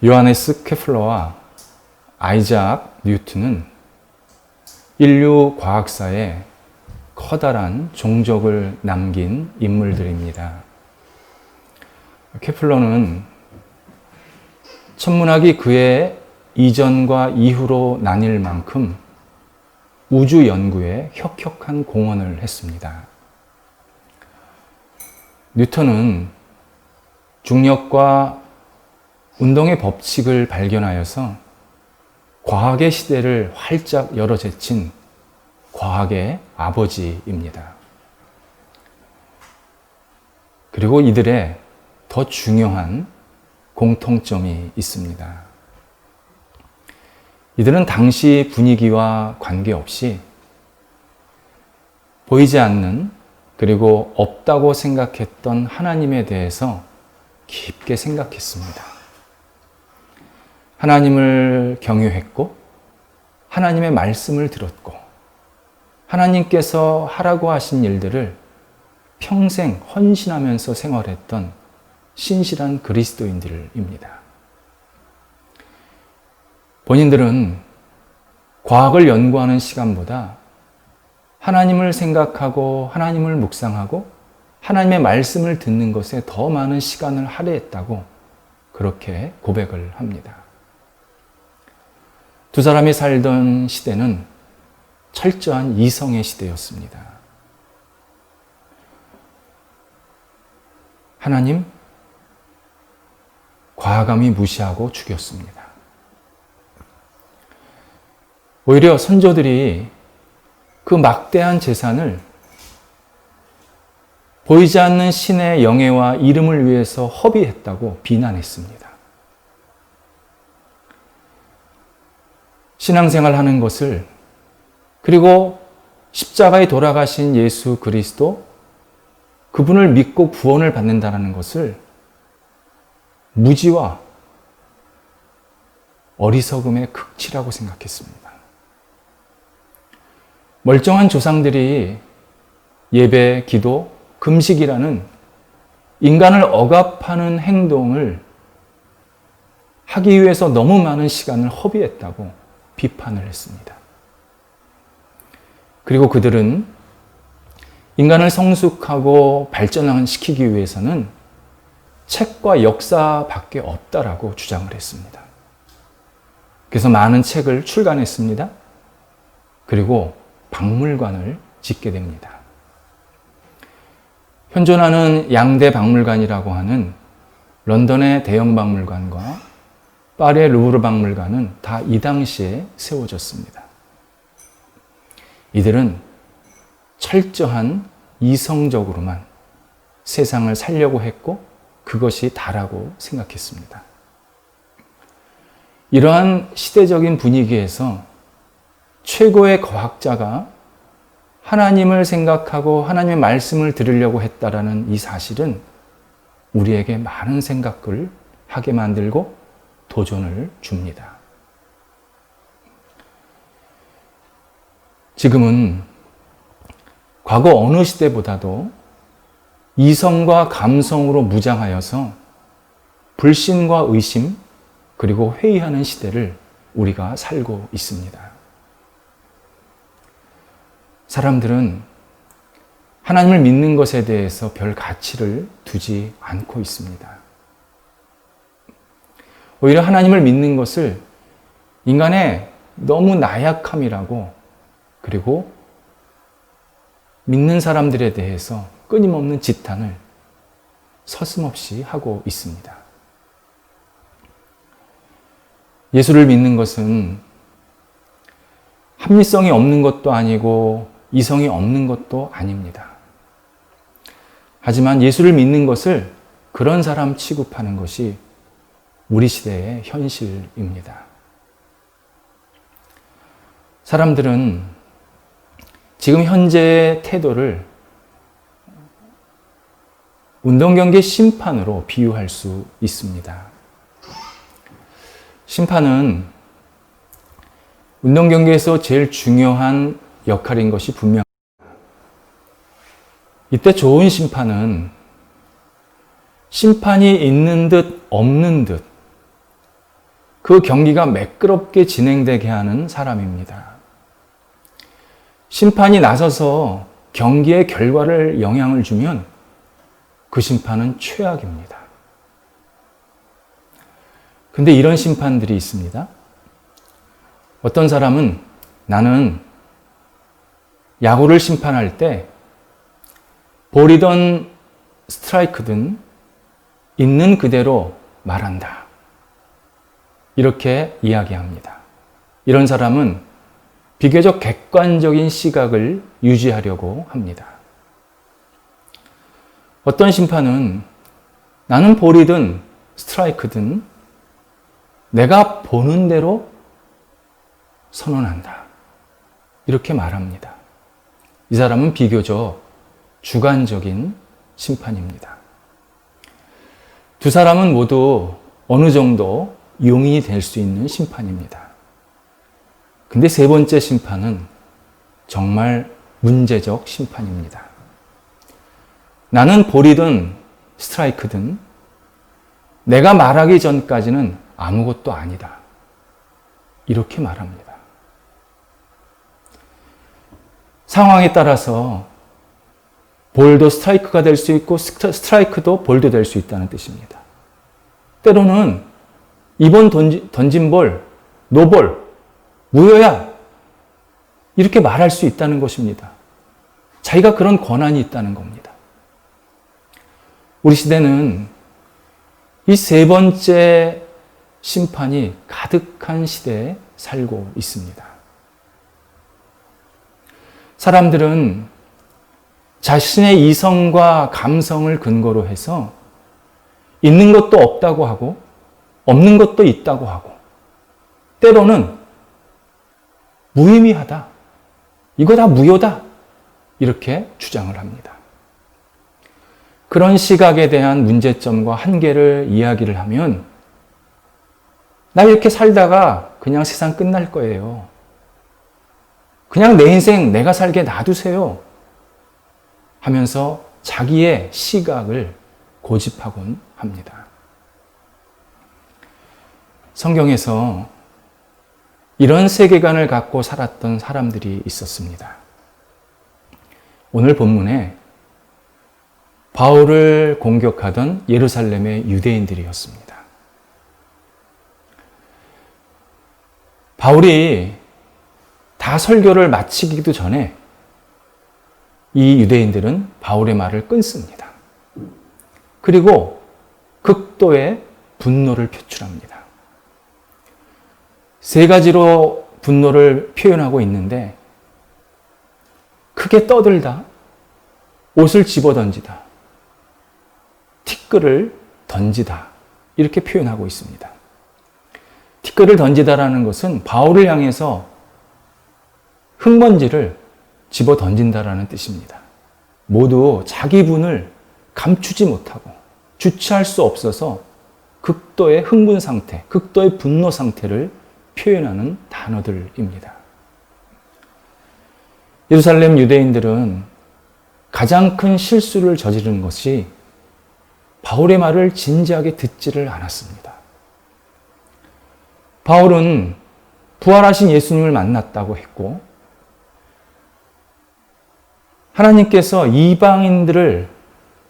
요하네스 케플러와 아이작 뉴턴은 인류 과학사에 커다란 종적을 남긴 인물들입니다. 케플러는 천문학이 그의 이전과 이후로 나뉠 만큼 우주 연구에 혁혁한 공헌을 했습니다. 뉴턴은 중력과 운동의 법칙을 발견하여서 과학의 시대를 활짝 열어제친 과학의 아버지입니다. 그리고 이들의 더 중요한 공통점이 있습니다. 이들은 당시 분위기와 관계없이 보이지 않는, 그리고 없다고 생각했던 하나님에 대해서 깊게 생각했습니다. 하나님을 경외했고, 하나님의 말씀을 들었고, 하나님께서 하라고 하신 일들을 평생 헌신하면서 생활했던 신실한 그리스도인들입니다. 본인들은 과학을 연구하는 시간보다 하나님을 생각하고 하나님을 묵상하고 하나님의 말씀을 듣는 것에 더 많은 시간을 할애했다고 그렇게 고백을 합니다. 두 사람이 살던 시대는 철저한 이성의 시대였습니다. 하나님, 과감히 무시하고 죽였습니다. 오히려 선조들이 그 막대한 재산을 보이지 않는 신의 영예와 이름을 위해서 허비했다고 비난했습니다. 신앙생활 하는 것을, 그리고 십자가에 돌아가신 예수 그리스도, 그분을 믿고 구원을 받는다는 것을 무지와 어리석음의 극치라고 생각했습니다. 멀쩡한 조상들이 예배, 기도, 금식이라는 인간을 억압하는 행동을 하기 위해서 너무 많은 시간을 허비했다고 비판을 했습니다. 그리고 그들은 인간을 성숙하고 발전시키기 위해서는 책과 역사밖에 없다라고 주장을 했습니다. 그래서 많은 책을 출간했습니다. 그리고 박물관을 짓게 됩니다. 현존하는 양대 박물관이라고 하는 런던의 대형 박물관과 파리의 루브르 박물관은 다 이 당시에 세워졌습니다. 이들은 철저한 이성적으로만 세상을 살려고 했고 그것이 다라고 생각했습니다. 이러한 시대적인 분위기에서 최고의 과학자가 하나님을 생각하고 하나님의 말씀을 들으려고 했다라는 이 사실은 우리에게 많은 생각을 하게 만들고 도전을 줍니다. 지금은 과거 어느 시대보다도 이성과 감성으로 무장하여서 불신과 의심, 그리고 회의하는 시대를 우리가 살고 있습니다. 사람들은 하나님을 믿는 것에 대해서 별 가치를 두지 않고 있습니다. 오히려 하나님을 믿는 것을 인간의 너무 나약함이라고, 그리고 믿는 사람들에 대해서 끊임없는 지탄을 서슴없이 하고 있습니다. 예수를 믿는 것은 합리성이 없는 것도 아니고 이성이 없는 것도 아닙니다. 하지만 예수를 믿는 것을 그런 사람 취급하는 것이 우리 시대의 현실입니다. 사람들은 지금 현재의 태도를 운동경기 심판으로 비유할 수 있습니다. 심판은 운동경기에서 제일 중요한 역할인 것이 분명합니다. 이때 좋은 심판은 심판이 있는 듯 없는 듯 그 경기가 매끄럽게 진행되게 하는 사람입니다. 심판이 나서서 경기의 결과를 영향을 주면 그 심판은 최악입니다. 근데 이런 심판들이 있습니다. 어떤 사람은 나는 야구를 심판할 때 볼이든 스트라이크든 있는 그대로 말한다. 이렇게 이야기합니다. 이런 사람은 비교적 객관적인 시각을 유지하려고 합니다. 어떤 심판은 나는 볼이든 스트라이크든 내가 보는 대로 선언한다. 이렇게 말합니다. 이 사람은 비교적 주관적인 심판입니다. 두 사람은 모두 어느 정도 용인이 될 수 있는 심판입니다. 근데 세 번째 심판은 정말 문제적 심판입니다. 나는 볼이든 스트라이크든 내가 말하기 전까지는 아무것도 아니다. 이렇게 말합니다. 상황에 따라서 볼도 스트라이크가 될 수 있고 스트라이크도 볼도 될 수 있다는 뜻입니다. 때로는 이번 던진 볼, 노볼, 무효야. 이렇게 말할 수 있다는 것입니다. 자기가 그런 권한이 있다는 겁니다. 우리 시대는 이 세 번째 심판이 가득한 시대에 살고 있습니다. 사람들은 자신의 이성과 감성을 근거로 해서 있는 것도 없다고 하고 없는 것도 있다고 하고 때로는 무의미하다. 이거 다 무효다. 이렇게 주장을 합니다. 그런 시각에 대한 문제점과 한계를 이야기를 하면 나 이렇게 살다가 그냥 세상 끝날 거예요. 그냥 내 인생 내가 살게 놔두세요. 하면서 자기의 시각을 고집하곤 합니다. 성경에서 이런 세계관을 갖고 살았던 사람들이 있었습니다. 오늘 본문에 바울을 공격하던 예루살렘의 유대인들이었습니다. 바울이 다 설교를 마치기도 전에 이 유대인들은 바울의 말을 끊습니다. 그리고 극도의 분노를 표출합니다. 세 가지로 분노를 표현하고 있는데 크게 떠들다, 옷을 집어던지다, 티끌을 던지다 이렇게 표현하고 있습니다. 티끌을 던지다라는 것은 바울을 향해서 흙먼지를 집어 던진다라는 뜻입니다. 모두 자기 분을 감추지 못하고 주체할 수 없어서 극도의 흥분 상태, 극도의 분노 상태를 표현하는 단어들입니다. 예루살렘 유대인들은 가장 큰 실수를 저지른 것이 바울의 말을 진지하게 듣지를 않았습니다. 바울은 부활하신 예수님을 만났다고 했고 하나님께서 이방인들을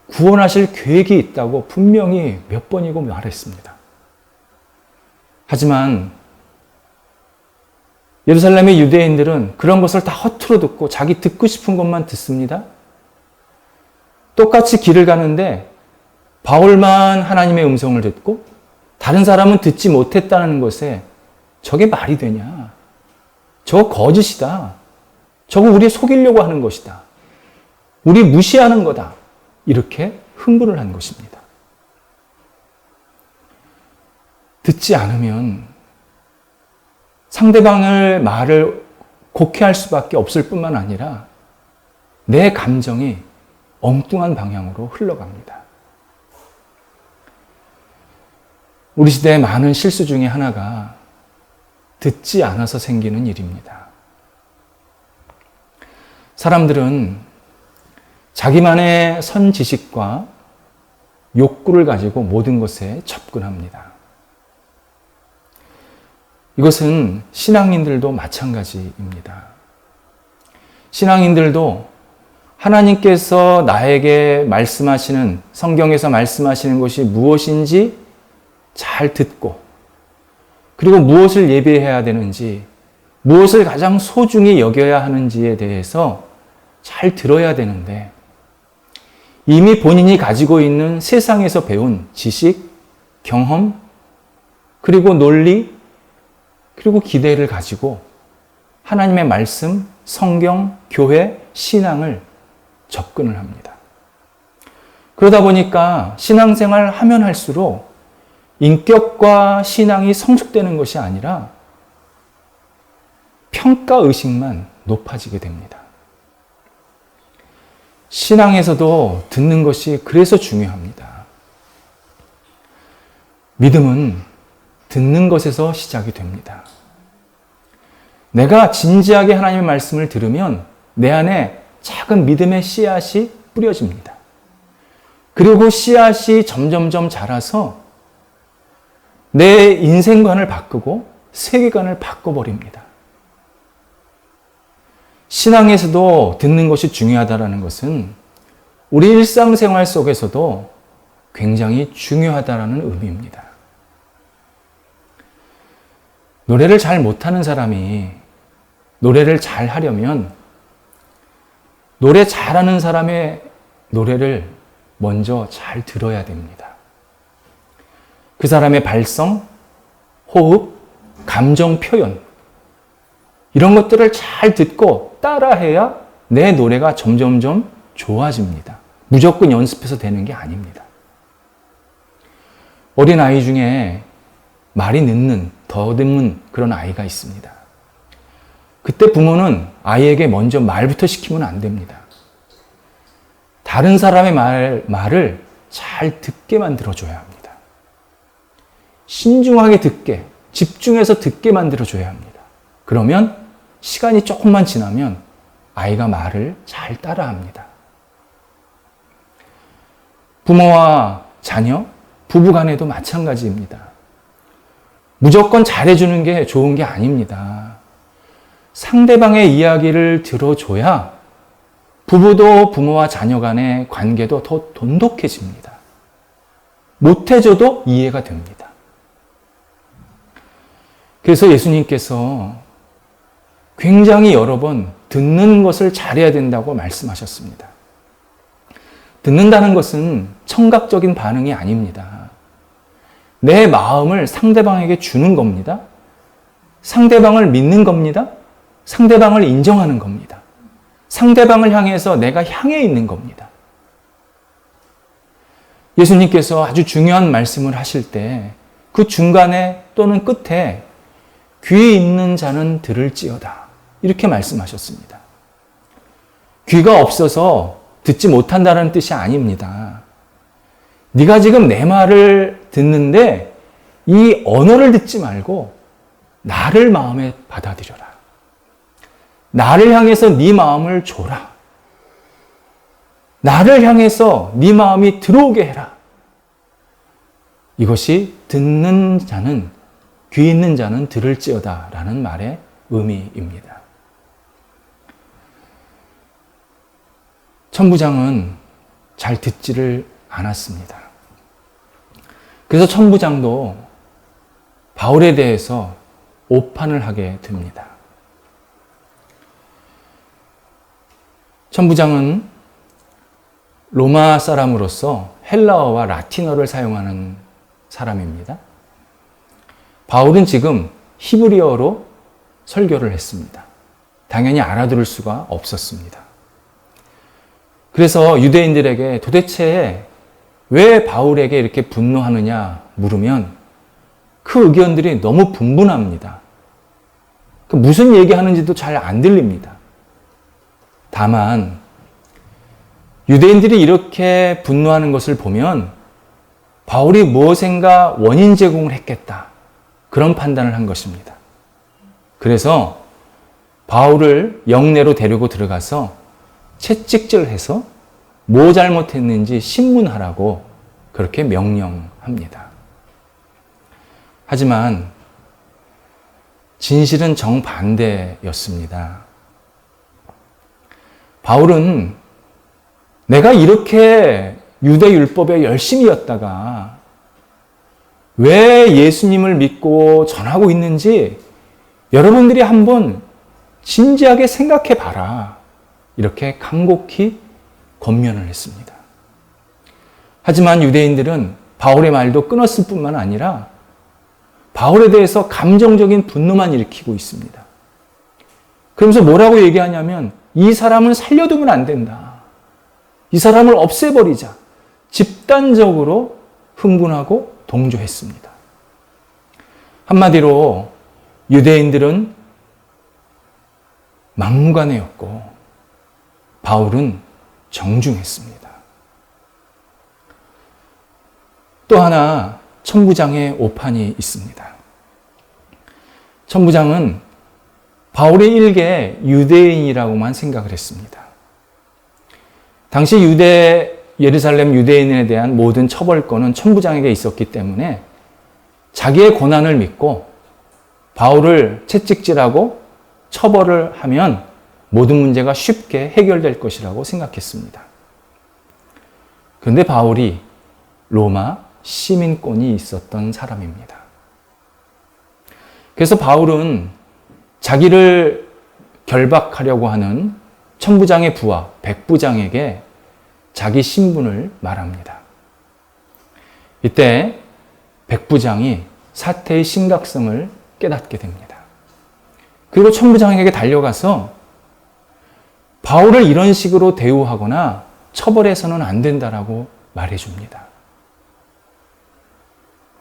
구원하실 계획이 있다고 분명히 몇 번이고 말했습니다. 하지만 예루살렘의 유대인들은 그런 것을 다 허투루 듣고 자기 듣고 싶은 것만 듣습니다. 똑같이 길을 가는데 바울만 하나님의 음성을 듣고 다른 사람은 듣지 못했다는 것에 저게 말이 되냐? 저거 거짓이다. 저거 우리 속이려고 하는 것이다. 우리 무시하는 거다. 이렇게 흥분을 한 것입니다. 듣지 않으면 상대방의 말을 곡해할 수밖에 없을 뿐만 아니라 내 감정이 엉뚱한 방향으로 흘러갑니다. 우리 시대의 많은 실수 중에 하나가 듣지 않아서 생기는 일입니다. 사람들은 자기만의 선지식과 욕구를 가지고 모든 것에 접근합니다. 이것은 신앙인들도 마찬가지입니다. 신앙인들도 하나님께서 나에게 말씀하시는, 성경에서 말씀하시는 것이 무엇인지 잘 듣고, 그리고 무엇을 예배해야 되는지, 무엇을 가장 소중히 여겨야 하는지에 대해서 잘 들어야 되는데, 이미 본인이 가지고 있는 세상에서 배운 지식, 경험, 그리고 논리, 그리고 기대를 가지고 하나님의 말씀, 성경, 교회, 신앙을 접근을 합니다. 그러다 보니까 신앙생활 하면 할수록 인격과 신앙이 성숙되는 것이 아니라 평가의식만 높아지게 됩니다. 신앙에서도 듣는 것이 그래서 중요합니다. 믿음은 듣는 것에서 시작이 됩니다. 내가 진지하게 하나님의 말씀을 들으면 내 안에 작은 믿음의 씨앗이 뿌려집니다. 그리고 씨앗이 점점점 자라서 내 인생관을 바꾸고 세계관을 바꿔버립니다. 신앙에서도 듣는 것이 중요하다는 것은 우리 일상생활 속에서도 굉장히 중요하다는 의미입니다. 노래를 잘 못하는 사람이 노래를 잘 하려면 노래 잘하는 사람의 노래를 먼저 잘 들어야 됩니다. 그 사람의 발성, 호흡, 감정 표현, 이런 것들을 잘 듣고 따라해야 내 노래가 점점점 좋아집니다. 무조건 연습해서 되는 게 아닙니다. 어린 아이 중에 말이 늦는, 더듬는 그런 아이가 있습니다. 그때 부모는 아이에게 먼저 말부터 시키면 안 됩니다. 다른 사람의 말을 잘 듣게 만들어줘야 합니다. 신중하게 듣게, 집중해서 듣게 만들어줘야 합니다. 그러면 시간이 조금만 지나면 아이가 말을 잘 따라합니다. 부모와 자녀, 부부 간에도 마찬가지입니다. 무조건 잘해주는 게 좋은 게 아닙니다. 상대방의 이야기를 들어줘야 부부도 부모와 자녀 간의 관계도 더 돈독해집니다. 못해줘도 이해가 됩니다. 그래서 예수님께서 굉장히 여러 번 듣는 것을 잘해야 된다고 말씀하셨습니다. 듣는다는 것은 청각적인 반응이 아닙니다. 내 마음을 상대방에게 주는 겁니다. 상대방을 믿는 겁니다. 상대방을 인정하는 겁니다. 상대방을 향해서 내가 향해 있는 겁니다. 예수님께서 아주 중요한 말씀을 하실 때 그 중간에 또는 끝에 귀 있는 자는 들을지어다, 이렇게 말씀하셨습니다. 귀가 없어서 듣지 못한다는 뜻이 아닙니다. 네가 지금 내 말을 듣는데 이 언어를 듣지 말고 나를 마음에 받아들여라. 나를 향해서 네 마음을 줘라. 나를 향해서 네 마음이 들어오게 해라. 이것이 듣는 자는, 귀 있는 자는 들을지어다 라는 말의 의미입니다. 천부장은 잘 듣지를 않았습니다. 그래서 천부장도 바울에 대해서 오판을 하게 됩니다. 천부장은 로마 사람으로서 헬라어와 라틴어를 사용하는 사람입니다. 바울은 지금 히브리어로 설교를 했습니다. 당연히 알아들을 수가 없었습니다. 그래서 유대인들에게 도대체 왜 바울에게 이렇게 분노하느냐 물으면 그 의견들이 너무 분분합니다. 무슨 얘기하는지도 잘 안 들립니다. 다만 유대인들이 이렇게 분노하는 것을 보면 바울이 무엇인가 원인 제공을 했겠다, 그런 판단을 한 것입니다. 그래서 바울을 영내로 데리고 들어가서 채찍질해서 뭐 잘못했는지 신문하라고 그렇게 명령합니다. 하지만 진실은 정반대였습니다. 바울은 내가 이렇게 유대 율법에 열심이었다가 왜 예수님을 믿고 전하고 있는지 여러분들이 한번 진지하게 생각해 봐라. 이렇게 간곡히 권면을 했습니다. 하지만 유대인들은 바울의 말도 끊었을 뿐만 아니라 바울에 대해서 감정적인 분노만 일으키고 있습니다. 그러면서 뭐라고 얘기하냐면 이 사람은 살려두면 안 된다. 이 사람을 없애버리자. 집단적으로 흥분하고 동조했습니다. 한마디로 유대인들은 막무가내였고 바울은 정중했습니다. 또 하나 천부장의 오판이 있습니다. 천부장은 바울의 일개 유대인이라고만 생각을 했습니다. 당시 예루살렘 유대인에 대한 모든 처벌권은 천부장에게 있었기 때문에 자기의 고난을 믿고 바울을 채찍질하고 처벌을 하면 모든 문제가 쉽게 해결될 것이라고 생각했습니다. 그런데 바울이 로마 시민권이 있었던 사람입니다. 그래서 바울은 자기를 결박하려고 하는 천부장의 부하 백부장에게 자기 신분을 말합니다. 이때 백부장이 사태의 심각성을 깨닫게 됩니다. 그리고 천부장에게 달려가서 바울을 이런 식으로 대우하거나 처벌해서는 안 된다라고 말해줍니다.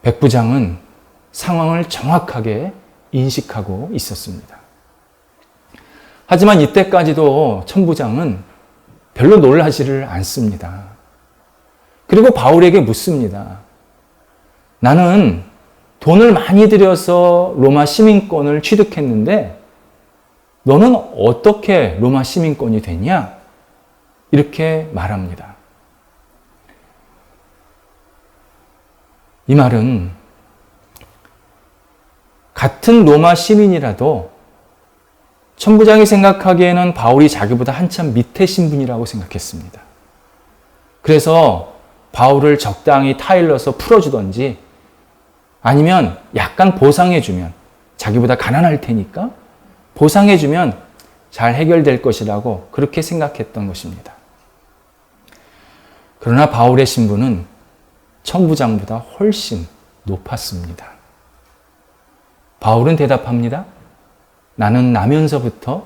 백부장은 상황을 정확하게 인식하고 있었습니다. 하지만 이때까지도 천부장은 별로 놀라지를 않습니다. 그리고 바울에게 묻습니다. 나는 돈을 많이 들여서 로마 시민권을 취득했는데 너는 어떻게 로마 시민권이 됐냐? 이렇게 말합니다. 이 말은 같은 로마 시민이라도 천부장이 생각하기에는 바울이 자기보다 한참 밑에 신분이라고 생각했습니다. 그래서 바울을 적당히 타일러서 풀어주던지 아니면 약간 보상해주면 자기보다 가난할 테니까 보상해주면 잘 해결될 것이라고 그렇게 생각했던 것입니다. 그러나 바울의 신분은 천부장보다 훨씬 높았습니다. 바울은 대답합니다. 나는 나면서부터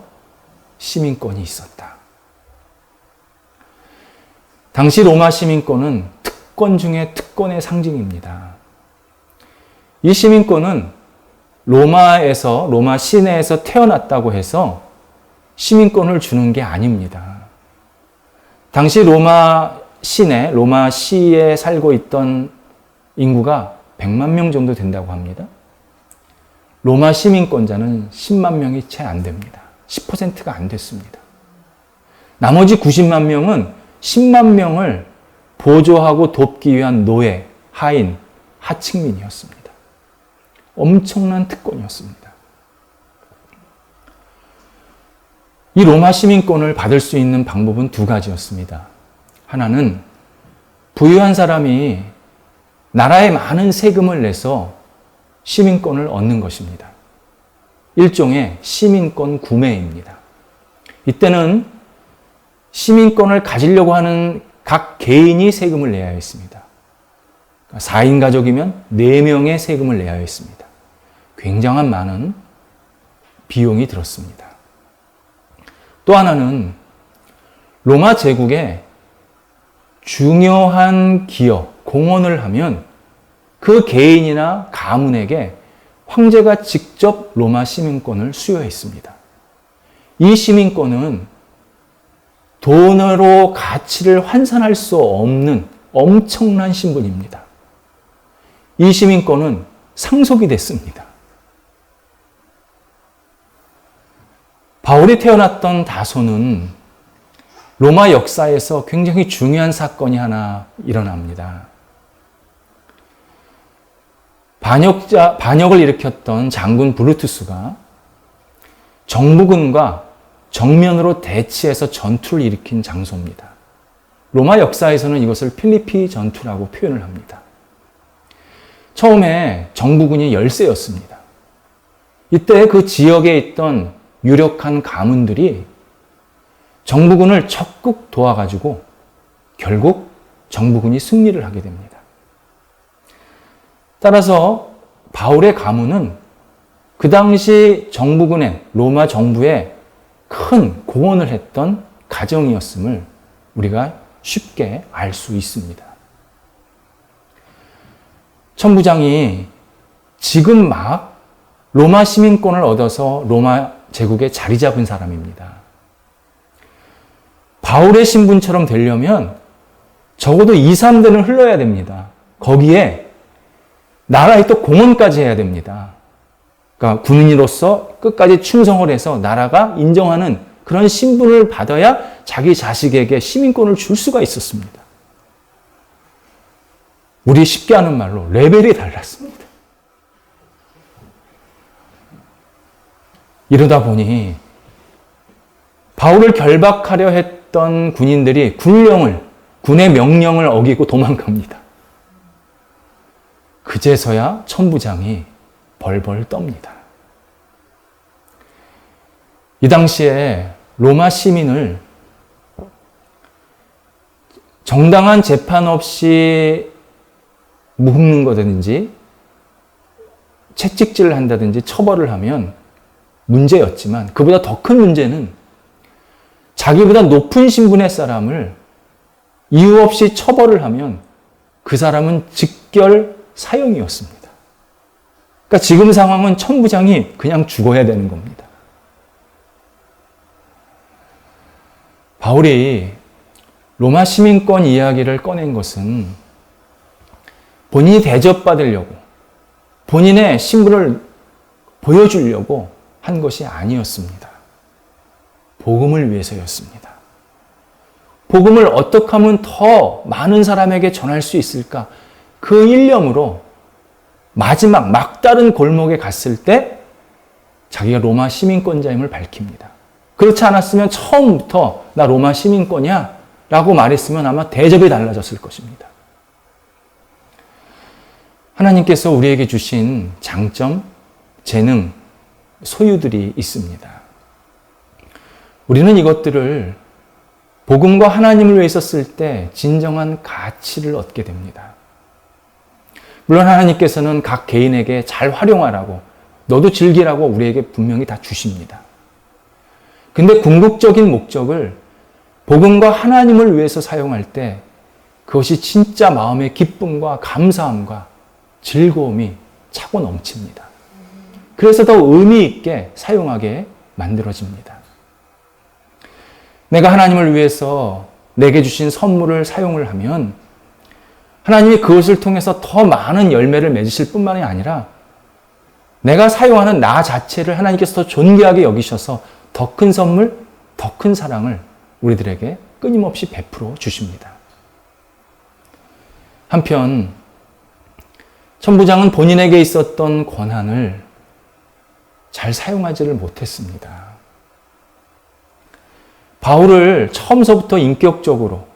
시민권이 있었다. 당시 로마 시민권은 특권 중에 특권의 상징입니다. 이 시민권은 로마 시내에서 태어났다고 해서 시민권을 주는 게 아닙니다. 당시 로마 시에 살고 있던 인구가 100만 명 정도 된다고 합니다. 로마 시민권자는 10만 명이 채 안 됩니다. 10%가 안 됐습니다. 나머지 90만 명은 10만 명을 보조하고 돕기 위한 노예, 하인, 하층민이었습니다. 엄청난 특권이었습니다. 이 로마 시민권을 받을 수 있는 방법은 두 가지였습니다. 하나는 부유한 사람이 나라에 많은 세금을 내서 시민권을 얻는 것입니다. 일종의 시민권 구매입니다. 이때는 시민권을 가지려고 하는 각 개인이 세금을 내야 했습니다. 4인 가족이면 4명의 세금을 내야 했습니다. 굉장한 많은 비용이 들었습니다. 또 하나는 로마 제국에 중요한 기업, 공헌을 하면 그 개인이나 가문에게 황제가 직접 로마 시민권을 수여했습니다. 이 시민권은 돈으로 가치를 환산할 수 없는 엄청난 신분입니다. 이 시민권은 상속이 됐습니다. 바울이 태어났던 다소는 로마 역사에서 굉장히 중요한 사건이 하나 일어납니다. 반역을 일으켰던 장군 브루투스가 정부군과 정면으로 대치해서 전투를 일으킨 장소입니다. 로마 역사에서는 이것을 필리피 전투라고 표현을 합니다. 처음에 정부군이 열세였습니다. 이때 그 지역에 있던 유력한 가문들이 정부군을 적극 도와가지고 결국 정부군이 승리를 하게 됩니다. 따라서 바울의 가문은 그 당시 정부군의 로마 정부에 큰 공헌을 했던 가정이었음을 우리가 쉽게 알 수 있습니다. 천부장이 지금 막 로마 시민권을 얻어서 로마 제국에 자리 잡은 사람입니다. 바울의 신분처럼 되려면 적어도 2, 3대는 흘러야 됩니다. 거기에 나라에 또 공헌까지 해야 됩니다. 그러니까 군인으로서 끝까지 충성을 해서 나라가 인정하는 그런 신분을 받아야 자기 자식에게 시민권을 줄 수가 있었습니다. 우리 쉽게 하는 말로 레벨이 달랐습니다. 이러다 보니 바울을 결박하려 했던 군인들이 군의 명령을 어기고 도망갑니다. 그제서야 천부장이 벌벌 떱니다. 이 당시에 로마 시민을 정당한 재판 없이 묵는 거든지 채찍질을 한다든지 처벌을 하면 문제였지만 그보다 더 큰 문제는 자기보다 높은 신분의 사람을 이유 없이 처벌을 하면 그 사람은 직결 사형이었습니다. 그러니까 지금 상황은 천부장이 그냥 죽어야 되는 겁니다. 바울이 로마 시민권 이야기를 꺼낸 것은 본인이 대접받으려고 본인의 신분을 보여주려고 한 것이 아니었습니다. 복음을 위해서였습니다. 복음을 어떻게 하면 더 많은 사람에게 전할 수 있을까? 그 일념으로 마지막 막다른 골목에 갔을 때 자기가 로마 시민권자임을 밝힙니다. 그렇지 않았으면 처음부터 나 로마 시민권이야 라고 말했으면 아마 대접이 달라졌을 것입니다. 하나님께서 우리에게 주신 장점, 재능, 소유들이 있습니다. 우리는 이것들을 복음과 하나님을 위해서 쓸 때 진정한 가치를 얻게 됩니다. 물론 하나님께서는 각 개인에게 잘 활용하라고, 너도 즐기라고 우리에게 분명히 다 주십니다. 근데 궁극적인 목적을 복음과 하나님을 위해서 사용할 때 그것이 진짜 마음의 기쁨과 감사함과 즐거움이 차고 넘칩니다. 그래서 더 의미 있게 사용하게 만들어집니다. 내가 하나님을 위해서 내게 주신 선물을 사용을 하면 하나님이 그것을 통해서 더 많은 열매를 맺으실 뿐만이 아니라 내가 사용하는 나 자체를 하나님께서 더 존귀하게 여기셔서 더 큰 선물, 더 큰 사랑을 우리들에게 끊임없이 베풀어 주십니다. 한편 천부장은 본인에게 있었던 권한을 잘 사용하지를 못했습니다. 바울을 처음서부터 인격적으로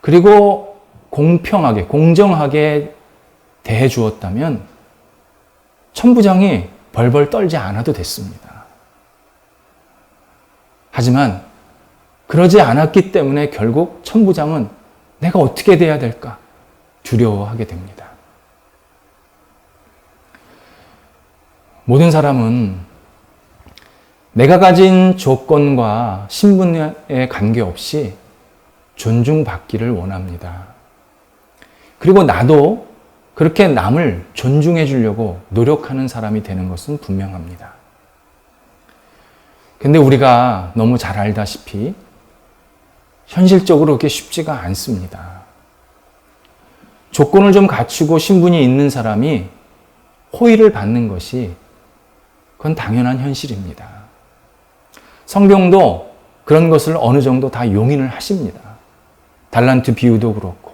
그리고 공평하게, 공정하게 대해 주었다면 천부장이 벌벌 떨지 않아도 됐습니다. 하지만 그러지 않았기 때문에 결국 천부장은 내가 어떻게 돼야 될까 두려워하게 됩니다. 모든 사람은 내가 가진 조건과 신분에 관계없이 존중받기를 원합니다. 그리고 나도 그렇게 남을 존중해 주려고 노력하는 사람이 되는 것은 분명합니다. 근데 우리가 너무 잘 알다시피 현실적으로 그렇게 쉽지가 않습니다. 조건을 좀 갖추고 신분이 있는 사람이 호의를 받는 것이 그건 당연한 현실입니다. 성경도 그런 것을 어느 정도 다 용인을 하십니다. 달란트 비유도 그렇고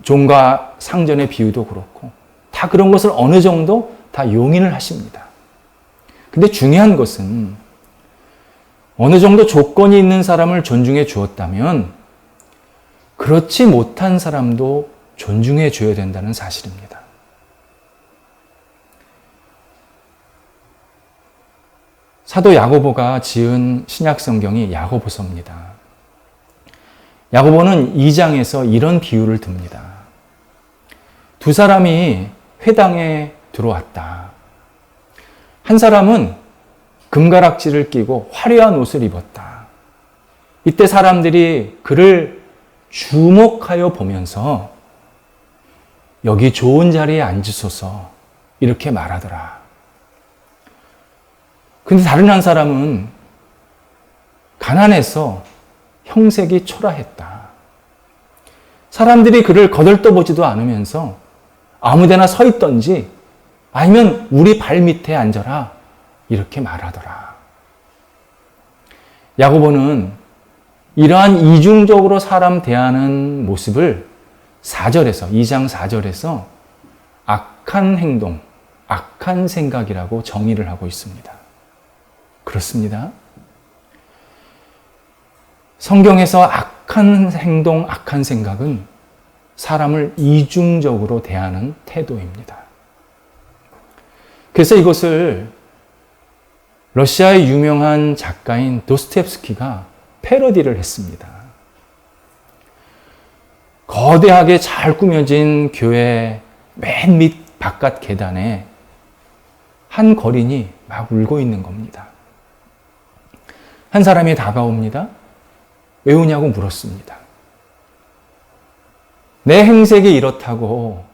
종과 상전의 비유도 그렇고 다 그런 것을 어느 정도 다 용인을 하십니다. 근데 중요한 것은 어느 정도 조건이 있는 사람을 존중해 주었다면 그렇지 못한 사람도 존중해 줘야 된다는 사실입니다. 사도 야고보가 지은 신약 성경이 야고보서입니다. 야고보는 2장에서 이런 비유를 듭니다. 두 사람이 회당에 들어왔다. 한 사람은 금가락지를 끼고 화려한 옷을 입었다. 이때 사람들이 그를 주목하여 보면서 여기 좋은 자리에 앉으소서 이렇게 말하더라. 근데 다른 한 사람은 가난해서 형색이 초라했다. 사람들이 그를 거들떠보지도 않으면서 아무데나 서 있던지 아니면 우리 발 밑에 앉아라 이렇게 말하더라. 야고보는 이러한 이중적으로 사람 대하는 모습을 2장 4절에서 악한 행동, 악한 생각이라고 정의를 하고 있습니다. 그렇습니다. 성경에서 악한 행동, 악한 생각은 사람을 이중적으로 대하는 태도입니다. 그래서 이것을 러시아의 유명한 작가인 도스토옙스키가 패러디를 했습니다. 거대하게 잘 꾸며진 교회 맨 밑 바깥 계단에 한 거린이 막 울고 있는 겁니다. 한 사람이 다가옵니다. 왜 우냐고 물었습니다. 내 행색이 이렇다고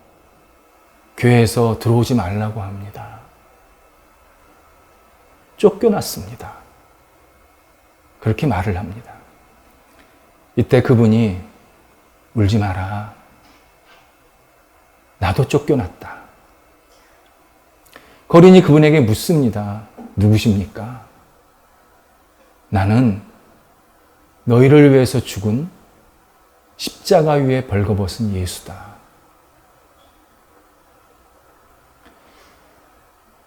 교회에서 들어오지 말라고 합니다. 쫓겨났습니다. 그렇게 말을 합니다. 이때 그분이 울지 마라. 나도 쫓겨났다. 거린이 그분에게 묻습니다. 누구십니까? 나는 너희를 위해서 죽은 십자가 위에 벌거벗은 예수다.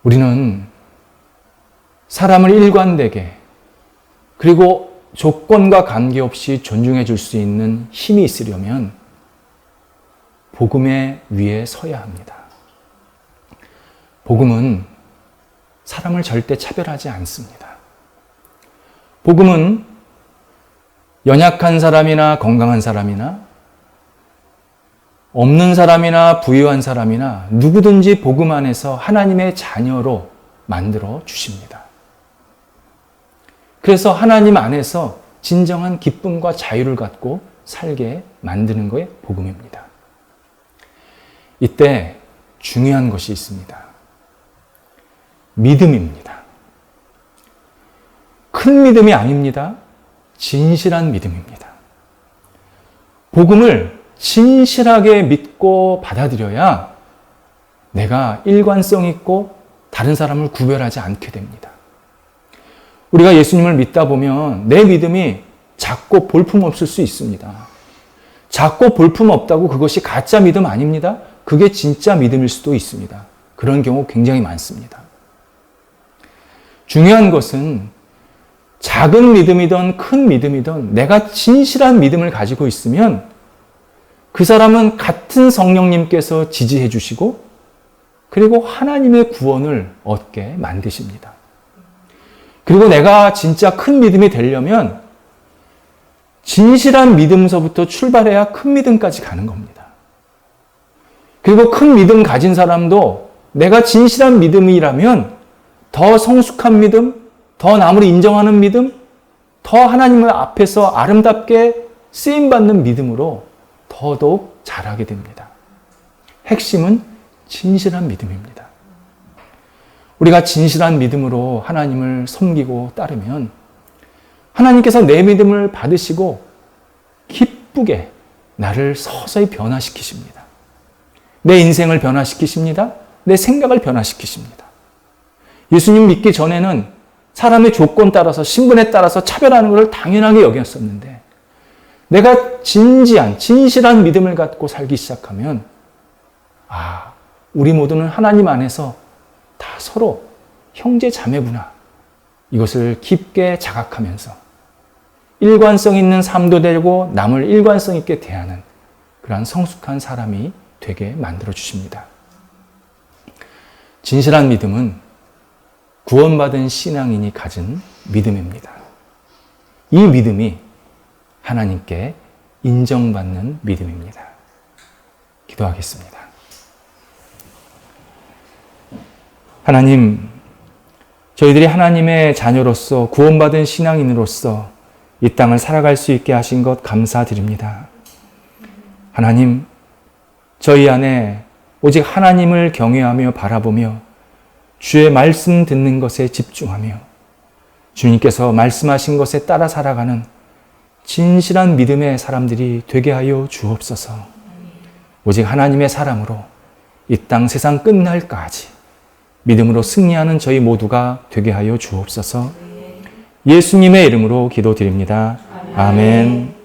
우리는 사람을 일관되게 그리고 조건과 관계없이 존중해 줄 수 있는 힘이 있으려면 복음의 위에 서야 합니다. 복음은 사람을 절대 차별하지 않습니다. 복음은 연약한 사람이나 건강한 사람이나 없는 사람이나 부유한 사람이나 누구든지 복음 안에서 하나님의 자녀로 만들어 주십니다. 그래서 하나님 안에서 진정한 기쁨과 자유를 갖고 살게 만드는 것이 복음입니다. 이때 중요한 것이 있습니다. 믿음입니다. 큰 믿음이 아닙니다. 진실한 믿음입니다. 복음을 진실하게 믿고 받아들여야 내가 일관성 있고 다른 사람을 구별하지 않게 됩니다. 우리가 예수님을 믿다 보면 내 믿음이 작고 볼품없을 수 있습니다. 작고 볼품없다고 그것이 가짜 믿음 아닙니다. 그게 진짜 믿음일 수도 있습니다. 그런 경우 굉장히 많습니다. 중요한 것은 작은 믿음이든 큰 믿음이든 내가 진실한 믿음을 가지고 있으면 그 사람은 같은 성령님께서 지지해 주시고 그리고 하나님의 구원을 얻게 만드십니다. 그리고 내가 진짜 큰 믿음이 되려면 진실한 믿음서부터 출발해야 큰 믿음까지 가는 겁니다. 그리고 큰 믿음 가진 사람도 내가 진실한 믿음이라면 더 성숙한 믿음, 더 남을 인정하는 믿음, 더 하나님 앞에서 아름답게 쓰임받는 믿음으로 더더욱 자라게 됩니다. 핵심은 진실한 믿음입니다. 우리가 진실한 믿음으로 하나님을 섬기고 따르면 하나님께서 내 믿음을 받으시고 기쁘게 나를 서서히 변화시키십니다. 내 인생을 변화시키십니다. 내 생각을 변화시키십니다. 예수님 믿기 전에는 사람의 조건 따라서 신분에 따라서 차별하는 것을 당연하게 여겼었는데 내가 진실한 믿음을 갖고 살기 시작하면 우리 모두는 하나님 안에서 다 서로 형제 자매구나. 이것을 깊게 자각하면서 일관성 있는 삶도 되고 남을 일관성 있게 대하는 그러한 성숙한 사람이 되게 만들어 주십니다. 진실한 믿음은 구원받은 신앙인이 가진 믿음입니다. 이 믿음이 하나님께 인정받는 믿음입니다. 기도하겠습니다. 하나님, 저희들이 하나님의 자녀로서 구원받은 신앙인으로서 이 땅을 살아갈 수 있게 하신 것 감사드립니다. 하나님, 저희 안에 오직 하나님을 경외하며 바라보며 주의 말씀 듣는 것에 집중하며 주님께서 말씀하신 것에 따라 살아가는 진실한 믿음의 사람들이 되게 하여 주옵소서. 오직 하나님의 사람으로 이 땅 세상 끝날까지 믿음으로 승리하는 저희 모두가 되게 하여 주옵소서. 예수님의 이름으로 기도드립니다. 아멘.